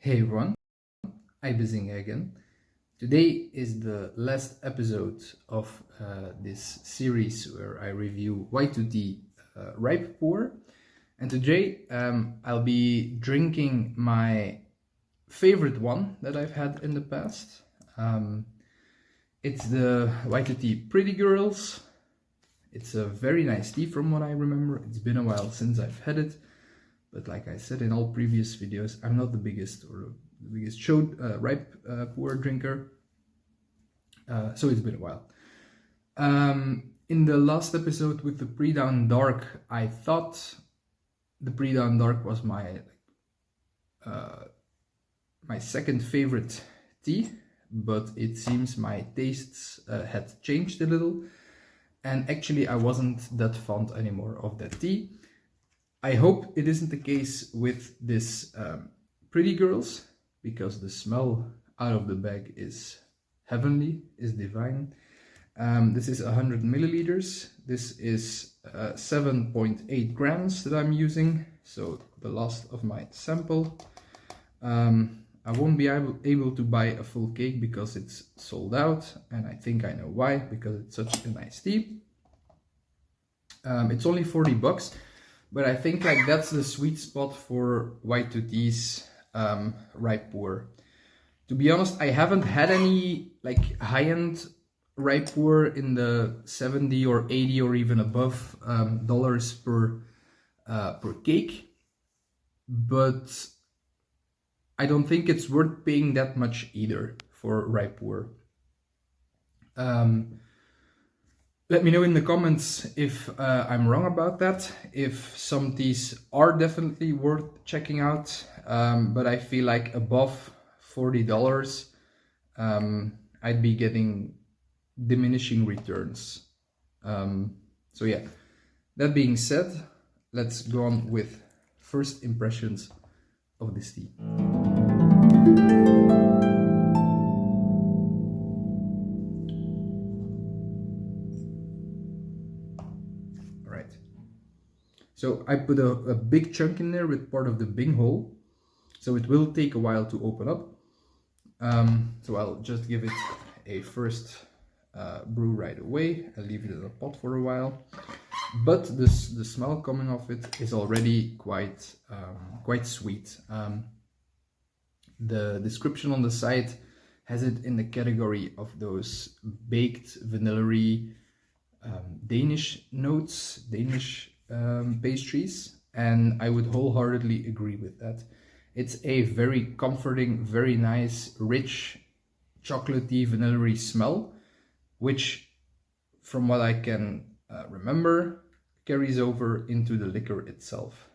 Hey everyone, I'm Bizing again. Today is the last episode of this series where I review White2Tea ripe pour. And today I'll be drinking my favorite one that I've had in the past. It's the White2Tea Pretty Girls. It's a very nice tea from what I remember. It's been a while since I've had it. But like I said in all previous videos, I'm not the biggest Shou ripe pour drinker. So it's been a while. In the last episode with the pre-down dark, I thought the pre-down dark was my second favorite tea, but it seems my tastes had changed a little, and actually I wasn't that fond anymore of that tea. I hope it isn't the case with this Pretty Girls, because the smell out of the bag is heavenly, is divine. This is 100 milliliters. This is 7.8 grams that I'm using, so the last of my sample. I won't be able to buy a full cake because it's sold out, and I think I know why, because it's such a nice tea. It's only 40 bucks. But I think like that's the sweet spot for White2Tea's ripe pour. To be honest, I haven't had any like high-end ripe pour in the 70 or 80 or even above dollars per cake. But I don't think it's worth paying that much either for ripe pour. Let me know in the comments if I'm wrong about that, if some teas are definitely worth checking out, but I feel like above $40 I'd be getting diminishing returns. So yeah, that being said, let's go on with first impressions of this tea. So I put a big chunk in there with part of the Bing hole, so it will take a while to open up. So I'll just give it a first brew right away. I'll leave it in a pot for a while. But the smell coming off it is already quite sweet. The description on the side has it in the category of those baked vanilla-y Danish notes, Danish pastries, and I would wholeheartedly agree with that. It's a very comforting, very nice, rich, chocolatey, vanilla-y smell, which, from what I can remember, carries over into the liquor itself.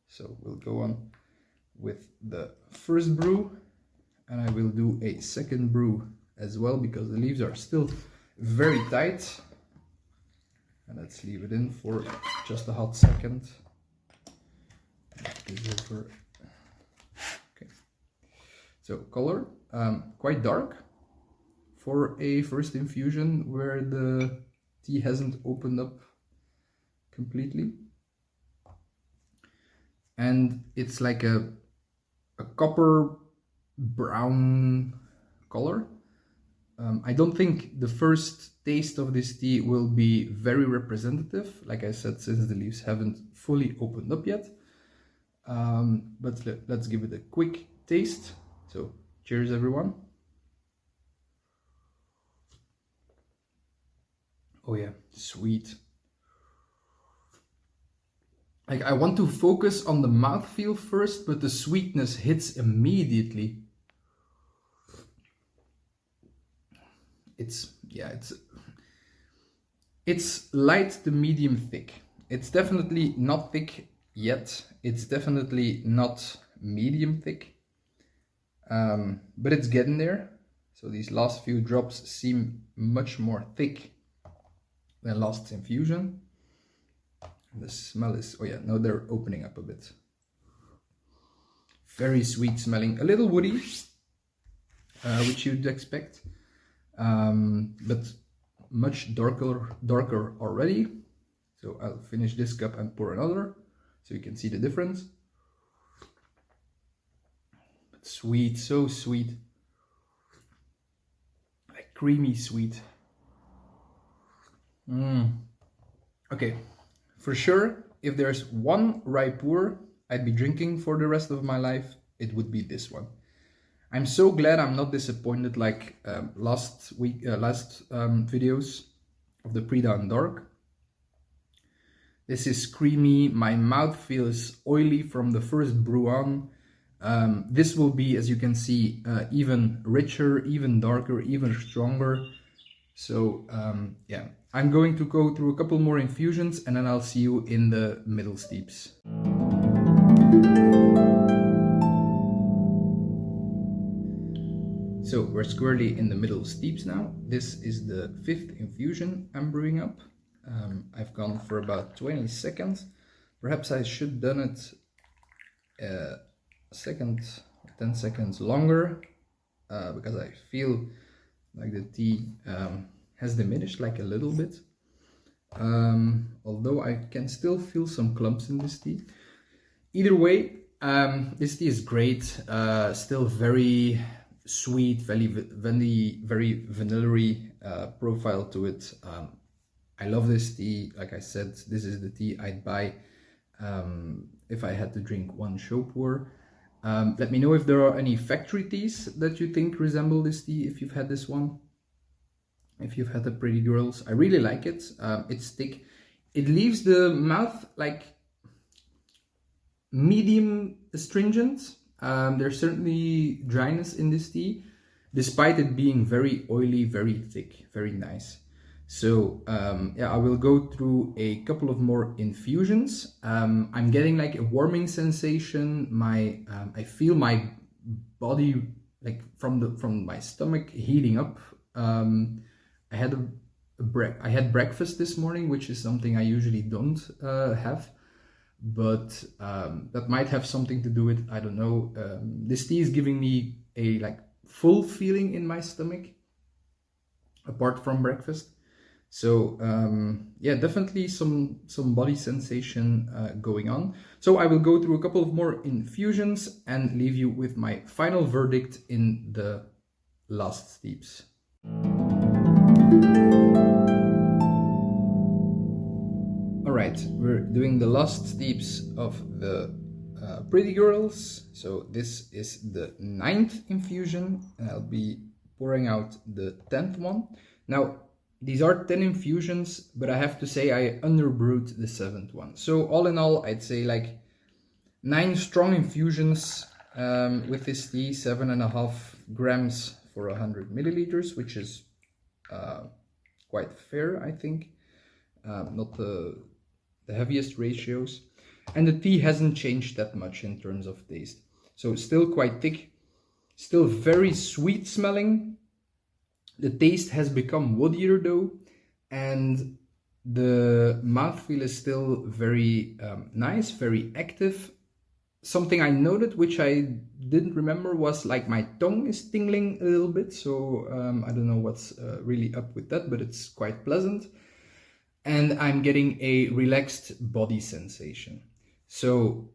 So we'll go on with the first brew, and I will do a second brew as well, because the leaves are still very tight. And let's leave it in for just a hot second. Okay. So color, quite dark for a first infusion where the tea hasn't opened up completely. And it's like a copper brown color. I don't think the first taste of this tea will be very representative, like I said, since the leaves haven't fully opened up yet. But let's give it a quick taste. So cheers everyone. Oh yeah, sweet. Like, I want to focus on the mouthfeel first, but the sweetness hits immediately. It's light to medium thick. It's definitely not thick yet. It's definitely not medium thick, but it's getting there. So these last few drops seem much more thick than last infusion. The smell is, oh yeah, now they're opening up a bit. Very sweet smelling, a little woody, which you'd expect. But much darker already. So I'll finish this cup and pour another, so you can see the difference. Sweet, so sweet. Like creamy sweet. Okay, for sure, if there's one rye pour I'd be drinking for the rest of my life, it would be this one. I'm so glad I'm not disappointed like last videos of the pre-dawn dark. This is creamy, my mouth feels oily from the first brew on. This will be, as you can see, even richer, even darker, even stronger. So yeah, I'm going to go through a couple more infusions and then I'll see you in the middle steeps. So we're squarely in the middle steeps now. This is the 5th infusion I'm brewing up. I've gone for about 20 seconds. Perhaps I should have done it a second, 10 seconds longer, because I feel like the tea has diminished like a little bit. Although I can still feel some clumps in this tea. Either way, this tea is great, still very sweet, very vanilla-y profile to it. I love this tea. Like I said, this is the tea I'd buy if I had to drink one Shou pour. Let me know if there are any factory teas that you think resemble this tea, if you've had this one. If you've had the Pretty Girls. I really like it. It's thick. It leaves the mouth like medium astringent. There's certainly dryness in this tea, despite it being very oily, very thick, very nice. So yeah, I will go through a couple of more infusions. I'm getting like a warming sensation. I feel my body like from my stomach heating up. I had breakfast this morning, which is something I usually don't have, but that might have something to do with, I don't know. This tea is giving me a like full feeling in my stomach, apart from breakfast. So yeah, definitely some body sensation going on. So I will go through a couple of more infusions and leave you with my final verdict in the last steeps. Alright, we're doing the last steeps of the Pretty Girls. So this is the 9th infusion and I'll be pouring out the 10th one. Now, these are 10 infusions, but I have to say I underbrewed the 7th one. So all in all, I'd say like 9 strong infusions with this tea, 7.5 grams for 100 milliliters, which is quite fair, I think. Not the heaviest ratios. And the tea hasn't changed that much in terms of taste. So still quite thick, still very sweet smelling. The taste has become woodier though, and the mouthfeel is still very nice, very active. Something I noted, which I didn't remember, was like my tongue is tingling a little bit. So I don't know what's really up with that, but it's quite pleasant. And I'm getting a relaxed body sensation. So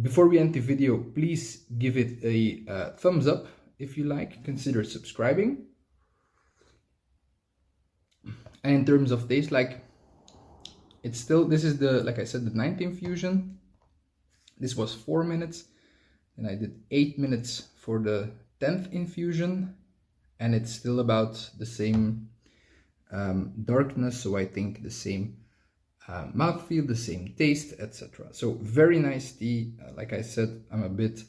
before we end the video, please give it a thumbs up if you like. Consider subscribing. And in terms of taste, like it's still, this is the, like I said, the 9th infusion. This was 4 minutes, and I did 8 minutes for the 10th infusion, and it's still about the same darkness, so I think the same mouthfeel, the same taste, etc. So very nice tea. Like I said, I'm a bit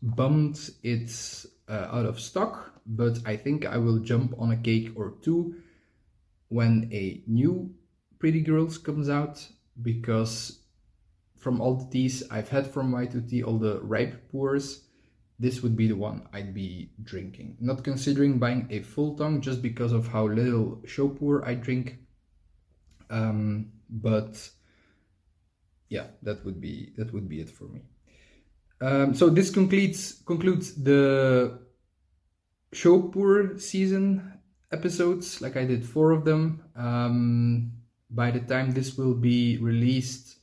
bummed it's out of stock, but I think I will jump on a cake or two when a new Pretty Girls comes out, because from all the teas I've had from White2Tea, all the ripe pours, this would be the one I'd be drinking. Not considering buying a full tongue just because of how little Shou pour I drink. But yeah, that would be it for me. So this concludes the Shou pour season episodes. Like I did 4 of them. By the time this will be released,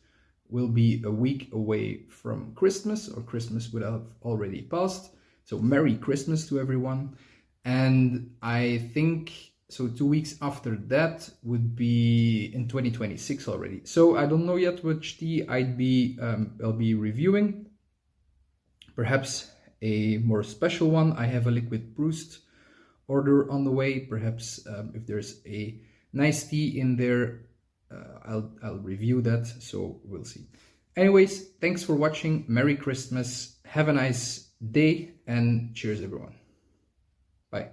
will be a week away from Christmas, or Christmas would have already passed. So Merry Christmas to everyone. And I think, so 2 weeks after that would be in 2026 already. So I don't know yet which tea I'll be reviewing. Perhaps a more special one. I have a liquid Proust order on the way. Perhaps if there's a nice tea in there, I'll review that. So we'll see. Anyways, thanks for watching. Merry Christmas. Have a nice day and cheers, everyone. Bye.